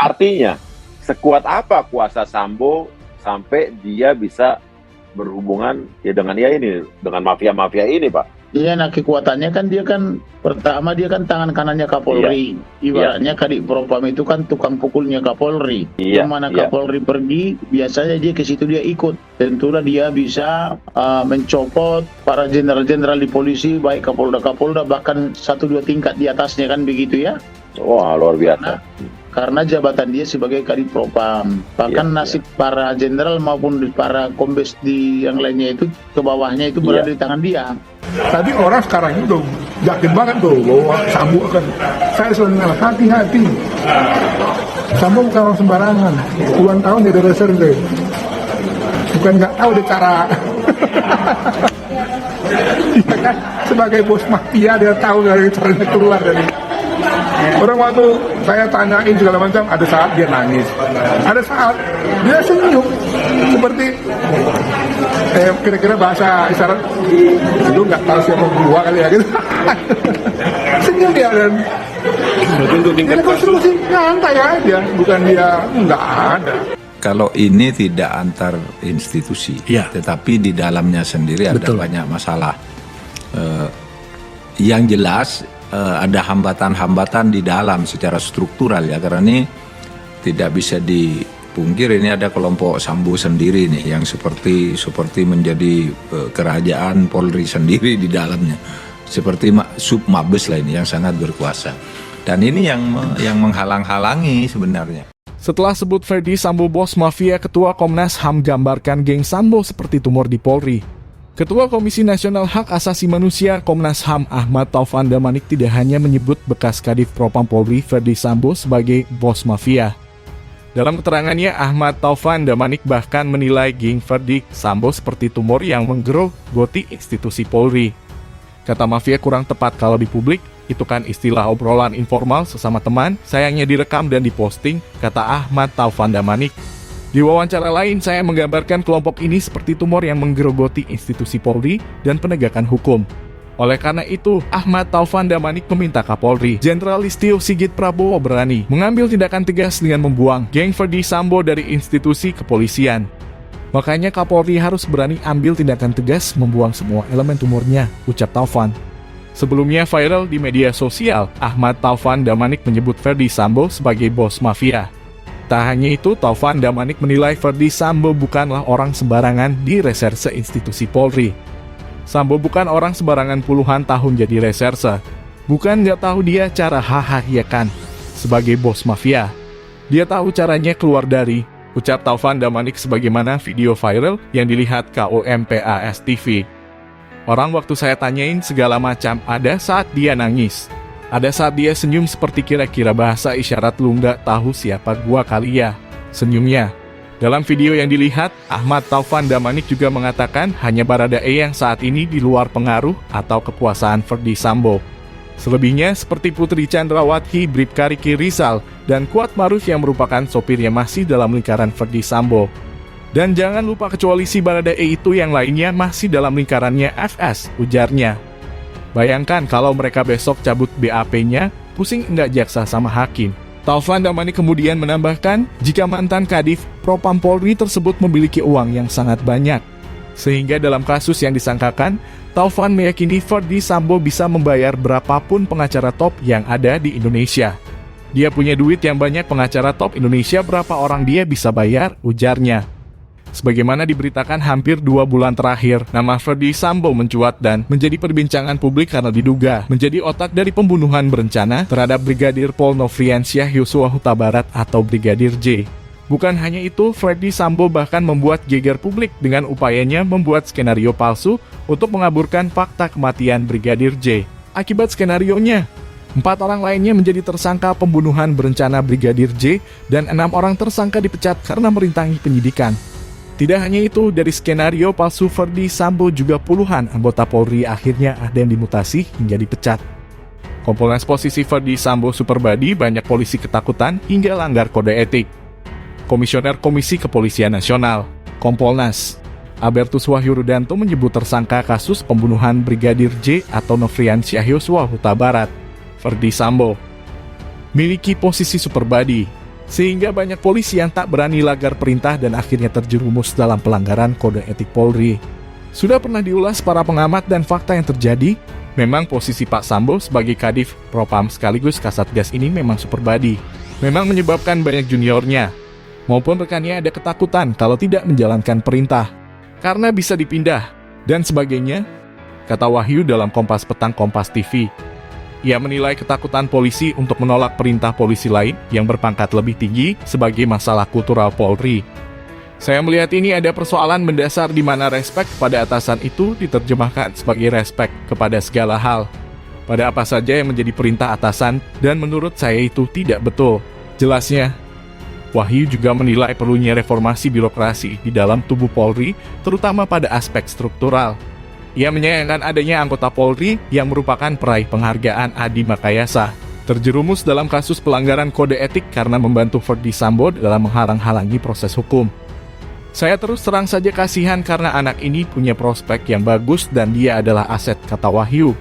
Artinya, sekuat apa kuasa Sambo sampai dia bisa berhubungan ya dengan mafia-mafia ini, Pak? Iya, nah kekuatannya kan dia kan pertama dia kan tangan kanannya Kapolri. Ibaratnya Kadif Propam itu kan tukang pukulnya Kapolri. Kemana Kapolri pergi, biasanya dia ke situ dia ikut. Tentulah dia bisa mencopot para jenderal-jenderal di polisi, baik Kapolda, bahkan 1-2 tingkat di atasnya kan begitu ya. Wah, luar biasa. Karena jabatan dia sebagai Kadif Propam. Bahkan nasib para jenderal maupun para kombes di yang lainnya itu ke bawahnya itu berada di tangan dia. Tadi orang sekarang itu yakin banget tuh bahwa Sambo akan, saya selalu bilang hati-hati. Sambo bukan orang sembarangan, puluhan tahun jadi reserve. Bukan nggak tahu deh cara. Dia kan sebagai bos mafia dia tahu dari caranya keluar dari. Orang waktu saya tanyain segala macam, ada saat dia nangis, ada saat dia senyum, seperti kira-kira bahasa isyarat, lu nggak tahu siapa gua kali ya gitu. Senyum dia dan dia konstruksi nyantai aja, bukan dia nggak ada. Kalau ini tidak antar institusi, tetapi di dalamnya sendiri ada banyak masalah. Yang jelas ada hambatan-hambatan di dalam secara struktural ya, karena ini tidak bisa dipungkir ini ada kelompok Sambo sendiri nih yang seperti menjadi kerajaan Polri sendiri di dalamnya, seperti sub Mabes lah ini yang sangat berkuasa, dan ini yang menghalang-halangi sebenarnya. Setelah sebut Ferdy Sambo bos mafia, Ketua Komnas HAM gambarkan geng Sambo seperti tumor di Polri. Ketua Komisi Nasional Hak Asasi Manusia Komnas HAM Ahmad Taufan Damanik tidak hanya menyebut bekas Kadif Propam Polri Ferdy Sambo sebagai bos mafia. Dalam keterangannya, Ahmad Taufan Damanik bahkan menilai geng Ferdy Sambo seperti tumor yang menggerogoti institusi Polri. Kata mafia kurang tepat kalau di publik, itu kan istilah obrolan informal sesama teman, sayangnya direkam dan diposting, kata Ahmad Taufan Damanik. Di wawancara lain, saya menggambarkan kelompok ini seperti tumor yang menggerogoti institusi Polri dan penegakan hukum. Oleh karena itu, Ahmad Taufan Damanik meminta Kapolri Jenderal Listio Sigit Prabowo berani mengambil tindakan tegas dengan membuang geng Ferdy Sambo dari institusi kepolisian. Makanya Kapolri harus berani ambil tindakan tegas membuang semua elemen tumornya, ucap Taufan. Sebelumnya viral di media sosial, Ahmad Taufan Damanik menyebut Ferdy Sambo sebagai bos mafia. Tak hanya itu, Taufan Damanik menilai Ferdy Sambo bukanlah orang sembarangan di reserse institusi Polri. Sambo bukan orang sembarangan puluhan tahun jadi reserse. Bukan nggak tahu dia cara hahayakan sebagai bos mafia. Dia tahu caranya keluar dari, ucap Taufan Damanik sebagaimana video viral yang dilihat KOMPAS TV. Orang waktu saya tanyain segala macam, ada saat dia nangis. Ada saat dia senyum seperti kira-kira bahasa isyarat lu nggak tahu siapa gua kali ya, senyumnya. Dalam video yang dilihat, Ahmad Taufan Damanik juga mengatakan hanya Baradae yang saat ini di luar pengaruh atau kekuasaan Ferdy Sambo. Selebihnya seperti Putri Chandrawati, Bribka Riki Rizal, dan Kuat Maruf yang merupakan sopirnya masih dalam lingkaran Ferdy Sambo. Dan jangan lupa kecuali si Baradae itu yang lainnya masih dalam lingkarannya FS, ujarnya. Bayangkan kalau mereka besok cabut BAP-nya, pusing enggak jaksa sama hakim. Taufan Damanik kemudian menambahkan, jika mantan Kadif Propam Polri tersebut memiliki uang yang sangat banyak. Sehingga dalam kasus yang disangkakan, Taufan meyakini Ferdy Sambo bisa membayar berapapun pengacara top yang ada di Indonesia. Dia punya duit yang banyak, pengacara top Indonesia berapa orang dia bisa bayar, ujarnya. Sebagaimana diberitakan hampir 2 bulan terakhir, nama Ferdy Sambo mencuat dan menjadi perbincangan publik karena diduga menjadi otak dari pembunuhan berencana terhadap Brigadir Pol Nofriansyah Yosua Huta Barat atau Brigadir J. Bukan hanya itu, Ferdy Sambo bahkan membuat geger publik dengan upayanya membuat skenario palsu untuk mengaburkan fakta kematian Brigadir J. Akibat skenarionya, 4 orang lainnya menjadi tersangka pembunuhan berencana Brigadir J dan 6 orang tersangka dipecat karena merintangi penyidikan. Tidak hanya itu, dari skenario palsu Ferdy Sambo juga puluhan anggota Polri akhirnya ada yang dimutasi hingga dipecat. Kompolnas posisi Ferdy Sambo Superbadi banyak polisi ketakutan hingga langgar kode etik. Komisioner Komisi Kepolisian Nasional, Kompolnas, Albertus Wahyu Rudanto menyebut tersangka kasus pembunuhan Brigadir J atau Nofriansyah Yosua Huta Barat, Ferdy Sambo, miliki posisi Superbadi. Sehingga banyak polisi yang tak berani langgar perintah dan akhirnya terjerumus dalam pelanggaran kode etik Polri. Sudah pernah diulas para pengamat dan fakta yang terjadi, memang posisi Pak Sambo sebagai Kadif Propam sekaligus Kasatgas ini memang super body. Memang menyebabkan banyak juniornya, maupun rekannya ada ketakutan kalau tidak menjalankan perintah, karena bisa dipindah, dan sebagainya, kata Wahyu dalam Kompas Petang Kompas TV. Ia menilai ketakutan polisi untuk menolak perintah polisi lain yang berpangkat lebih tinggi sebagai masalah kultural Polri. Saya melihat ini ada persoalan mendasar di mana respek pada atasan itu diterjemahkan sebagai respek kepada segala hal, pada apa saja yang menjadi perintah atasan, dan menurut saya itu tidak betul. Jelasnya, Wahyu juga menilai perlunya reformasi birokrasi di dalam tubuh Polri, terutama pada aspek struktural. Ia menyayangkan adanya anggota Polri yang merupakan peraih penghargaan Adi Makayasa, terjerumus dalam kasus pelanggaran kode etik karena membantu Ferdy Sambo dalam menghalang-halangi proses hukum. Saya terus terang saja kasihan karena anak ini punya prospek yang bagus dan dia adalah aset, kata Wahyu.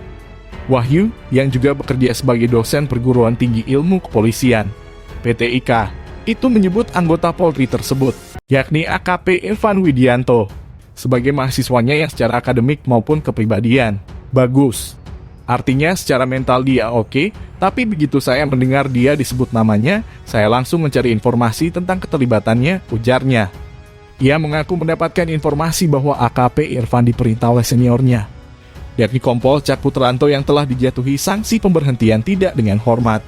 Wahyu, yang juga bekerja sebagai dosen perguruan tinggi ilmu kepolisian, PTIK, itu menyebut anggota Polri tersebut, yakni AKP Irfan Widianto, sebagai mahasiswanya yang secara akademik maupun kepribadian bagus. Artinya secara mental dia oke, tapi begitu saya mendengar dia disebut namanya, saya langsung mencari informasi tentang keterlibatannya, ujarnya. Ia mengaku mendapatkan informasi bahwa AKP Irfan diperintah oleh seniornya, yakni Kompol Cak Putranto yang telah dijatuhi sanksi pemberhentian tidak dengan hormat,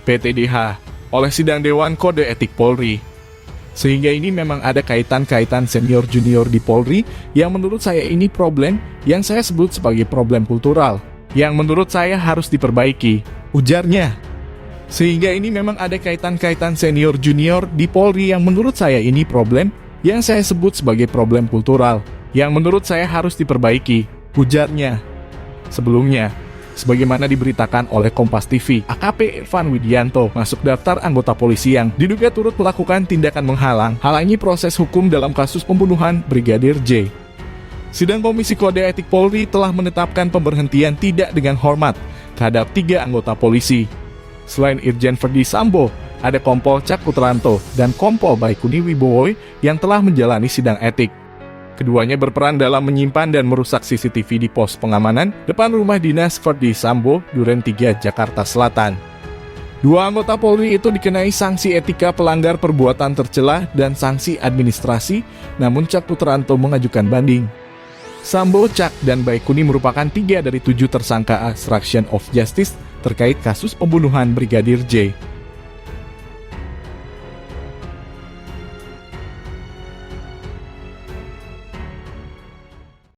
PTDH, oleh Sidang Dewan Kode Etik Polri. Sehingga ini memang ada kaitan-kaitan senior-junior di Polri yang menurut saya ini problem yang saya sebut sebagai problem kultural, yang menurut saya harus diperbaiki, ujarnya. Sehingga ini memang ada kaitan-kaitan senior-junior di Polri yang menurut saya ini problem yang saya sebut sebagai problem kultural, yang menurut saya harus diperbaiki, ujarnya. Sebelumnya, sebagaimana diberitakan oleh Kompas TV, AKP Irfan Widianto masuk daftar anggota polisi yang diduga turut melakukan tindakan menghalangi proses hukum dalam kasus pembunuhan Brigadir J. Sidang Komisi Kode Etik Polri telah menetapkan pemberhentian tidak dengan hormat terhadap 3 anggota polisi. Selain Irjen Ferdy Sambo, ada Kompol Cak Putranto dan Kompol Baikuni Wibowo yang telah menjalani sidang etik. Keduanya berperan dalam menyimpan dan merusak CCTV di pos pengamanan depan rumah dinas Ferdy Sambo, Duren 3, Jakarta Selatan. 2 anggota Polri itu dikenai sanksi etika pelanggar perbuatan tercela dan sanksi administrasi, namun Cak Putranto mengajukan banding. Sambo, Cak, dan Baikuni merupakan 3 dari 7 tersangka obstruction of justice terkait kasus pembunuhan Brigadir J.